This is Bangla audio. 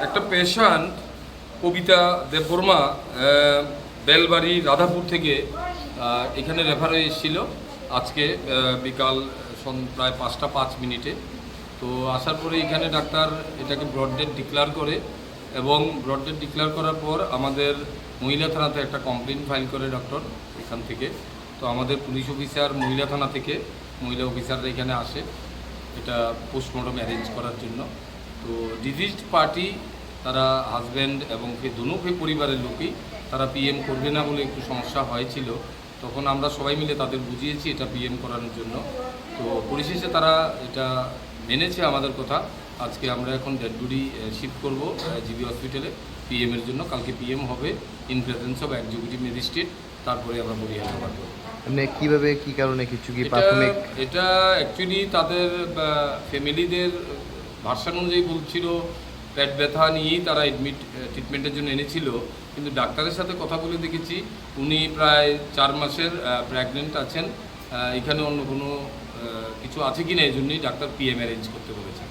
একটা পেশেন্ট কবিতা দেববর্মা বেলবাড়ি রাধাপুর থেকে এখানে রেফার হয়ে এসেছিল আজকে বিকাল প্রায় 5টা 5 মিনিটে। তো আসার পরে এখানে ডাক্তার এটাকে ব্রড ডেথ ডিক্লেয়ার করে এবং ব্রড ডেথ ডিক্লেয়ার করার পর আমাদের মহিলা থানাতে একটা কমপ্লেন ফাইল করে ডক্টর এখান থেকে। তো আমাদের পুলিশ অফিসার মহিলা থানা থেকে মহিলা অফিসাররা এখানে আসে এটা পোস্টমর্টম অ্যারেঞ্জ করার জন্য। তো ডিজিজড পার্টি তারা হাজব্যান্ড এবং দুনো পরিবারের লোকই তারা পিএম করবে না বলে একটু সমস্যা হয়েছিল, তখন আমরা সবাই মিলে তাদের বুঝিয়েছি এটা পিএম করানোর জন্য। তো পরিশেষে তারা এটা মেনেছে আমাদের কথা। আজকে আমরা এখন ডেড বডি শিফট করবো জিবি হসপিটালে পিএমের জন্য। কালকে পিএম হবে in presence of executive magistrate, তারপরে আমরা বডি হ্যান্ড করবো। কীভাবে কী কারণে কিছু কি প্রাথমিক? এটা অ্যাকচুয়ালি তাদের ফ্যামিলিদের ভার্সন অনুযায়ী বলছিল পেট ব্যথা নিয়েই তারা ট্রিটমেন্টের জন্য এনেছিল, কিন্তু ডাক্তারের সাথে কথা বলে দেখেছি উনি প্রায় 4 মাসের প্রেগনেন্ট আছেন। এখানে অন্য কোনো কিছু আছে কি না এই জন্যই ডাক্তার পিএম অ্যারেঞ্জ করতে বলেছেন।